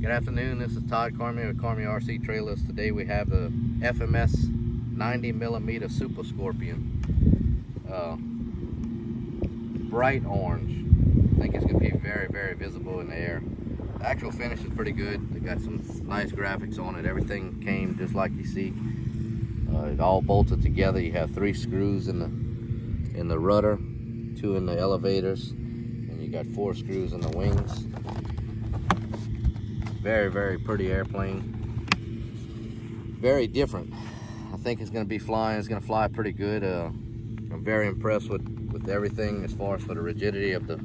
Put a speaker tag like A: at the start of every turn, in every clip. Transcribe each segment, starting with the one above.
A: Good afternoon, this is Todd Cormier with Cormier RC Trailers. Today we have the FMS 90mm Super Scorpion. Bright orange. I think it's going to be very visible in the air. The actual finish is pretty good. They got some nice graphics on it. Everything came just like you see. It all bolted together. You have 3 screws in the rudder, 2 in the elevators, and you got 4 screws in the wings. Very pretty airplane. Very different. I think it's going to be flying. It's going to fly pretty good. I'm very impressed with everything as far as for the rigidity of the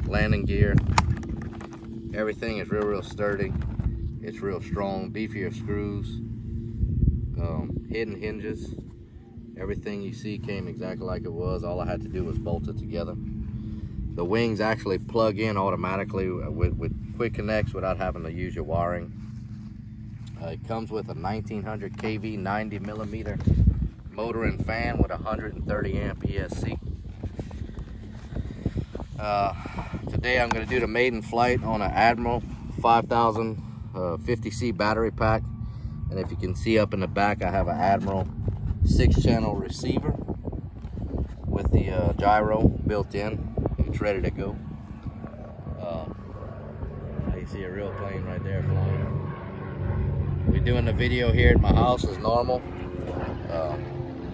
A: landing gear. Everything is real sturdy. It's real strong. Beefier screws. Hidden hinges. Everything you see came exactly like it was. All I had to do was bolt it together. The wings actually plug in automatically with quick connects without having to use your wiring. It comes with a 1900 kV 90mm motor and fan with 130 amp ESC. Today I'm going to do the maiden flight on an Admiral 5000 50C battery pack. And if you can see up in the back, I have an Admiral 6-channel receiver with the gyro built in. It's ready to go. You see a real plane right there flying. We're doing the video here at my house as normal.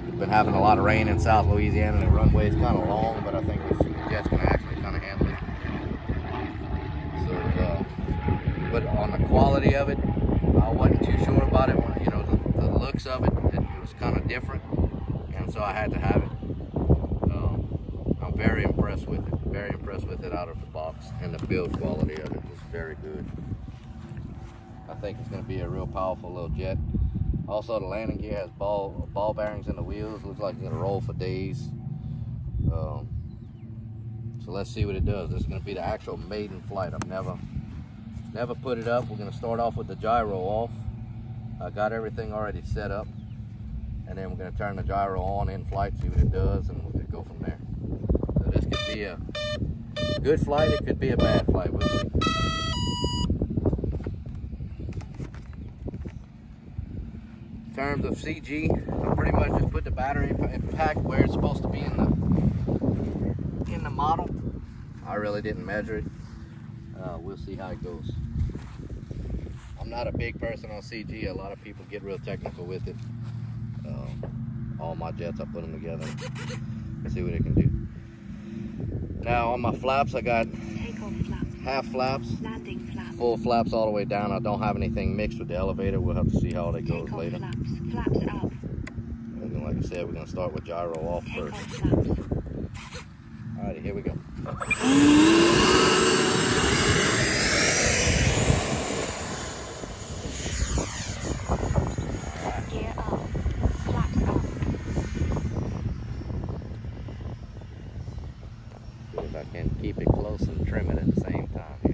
A: We've been having a lot of rain in South Louisiana, and the runway is kind of long, but I think the jet's going to actually kind of handle it. So, but on the quality of it, I wasn't too sure about it. You know, the looks of it, it was kind of different, and so I had to have it. I'm very impressed with it. Very impressed with it out of the box, and the build quality of it is very good. I think it's going to be a real powerful little jet. Also, the landing gear has ball bearings in the wheels. Looks like it's going to roll for days. So let's see what it does. This is going to be the actual maiden flight. I've never put it up. We're going to start off with the gyro off. I got everything already set up, and then we're going to turn the gyro on in flight, see what it does, and we're going to go from there. So this could be a good flight. It could be a bad flight. We'll see. In terms of CG, I pretty much just put the battery pack where it's supposed to be in the model. I really didn't measure it. We'll see how it goes. I'm not a big person on CG. A lot of people get real technical with it. All my jets, I put them together. Let's see what it can do. Now on my flaps, I got half flaps, full flaps all the way down. I don't have anything mixed with the elevator. We'll have to see how that goes later.
B: Flaps up.
A: And then, like I said, we're going to start with gyro off first. Alrighty, here we go.
B: Gear up. Flaps up.
A: See if I can keep it close and trim it at the same time here.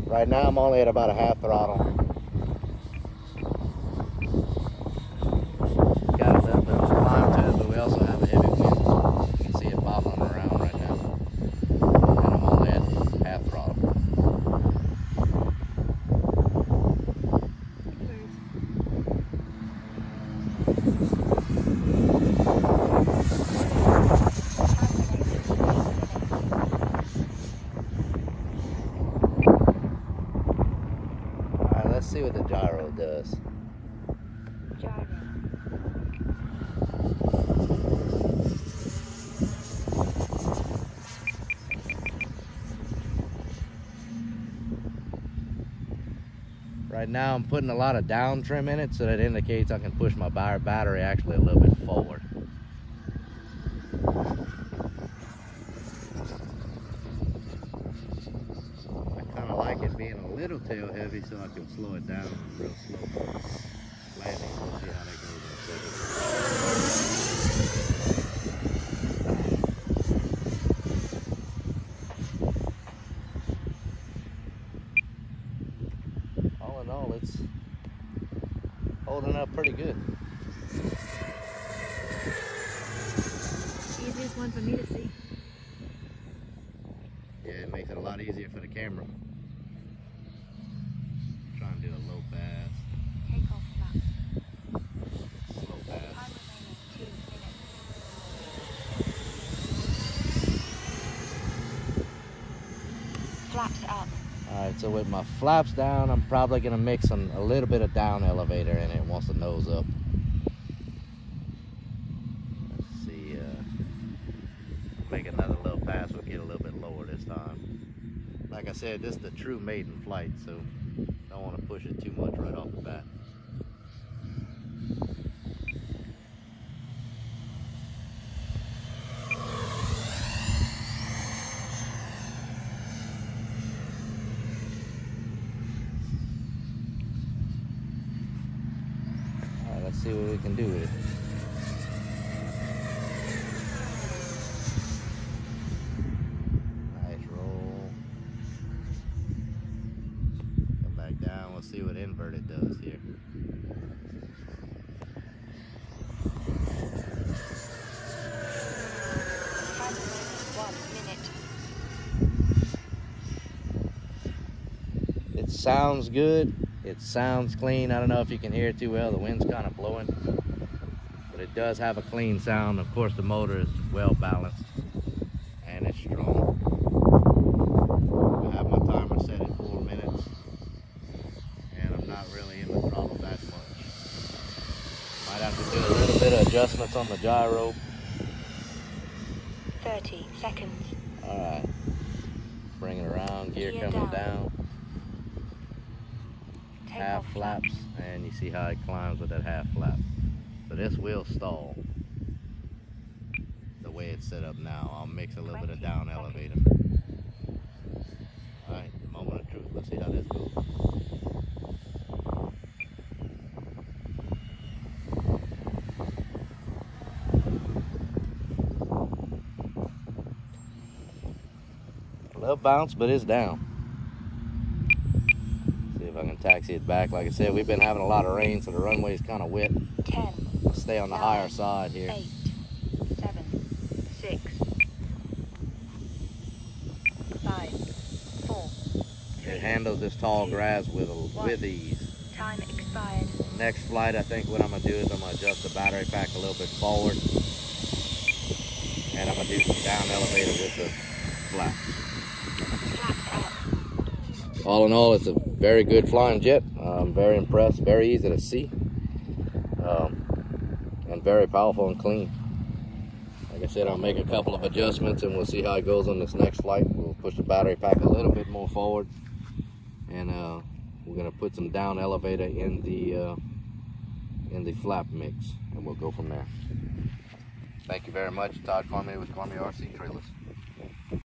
A: Right now I'm only at about a half throttle. Got a little bit of climb to it, but we also have a heavy wind, so you can see it bobbling around right now. And I'm only at half throttle. Let's see what the gyro does.
B: Gyro.
A: Right now I'm putting a lot of down trim in it, so that indicates I can push my battery actually a little bit forward. I kind of like it being a little tail heavy, so I can slow it down real slow. Landing, we'll see how that goes in a second. all, it's holding up pretty good.
B: Easiest one for me to see.
A: Yeah, it makes it a lot easier for the camera. Trying to do a low pass.
B: Take off flaps.
A: Slow pass.
B: Time remaining 2 minutes. Flaps up.
A: Alright, so with my flaps down, I'm probably going to mix a little bit of down elevator in it once the nose up. Let's see, make another little pass, we'll get a little bit lower this time. Like I said, this is the true maiden flight, so don't want to push it too much right off the bat. Let's see what we can do with it. Nice roll. Come back down. We'll see what inverted does here.
B: Time remaining 1 minute.
A: It sounds good. It sounds clean. I don't know if you can hear it too well. The wind's kind of blowing, but it does have a clean sound. Of course, the motor is well balanced and it's strong. I have my timer set at 4 minutes, and I'm not really in the throttle that much. Might have to do a little bit of adjustments on the gyro.
B: 30 seconds.
A: All right, bring it around. Gear coming down. Half flaps, and you see how it climbs with that half flap. So this will stall the way it's set up now. I'll mix a little bit of down elevator. Alright, moment of truth. Let's see how this goes. A little bounce, but it's down. If I can taxi it back. Like I said, we've been having a lot of rain, so the runway is kind of wet.
B: 10.
A: Stay on the higher side here.
B: 8, 7, 6, 5, 4.
A: It handles this tall grass with ease.
B: Time expired.
A: Next flight, I think what I'm going to do is I'm going to adjust the battery pack a little bit forward. And I'm going to do some down elevator with the flap. All in all, it's a very good flying jet. I'm very impressed, very easy to see, and very powerful and clean. Like I said, I'll make a couple of adjustments and we'll see how it goes on this next flight. We'll push the battery pack a little bit more forward, and we're going to put some down elevator in the flap mix, and we'll go from there. Thank you very much. Todd Cormier with Cormier RC Trailers.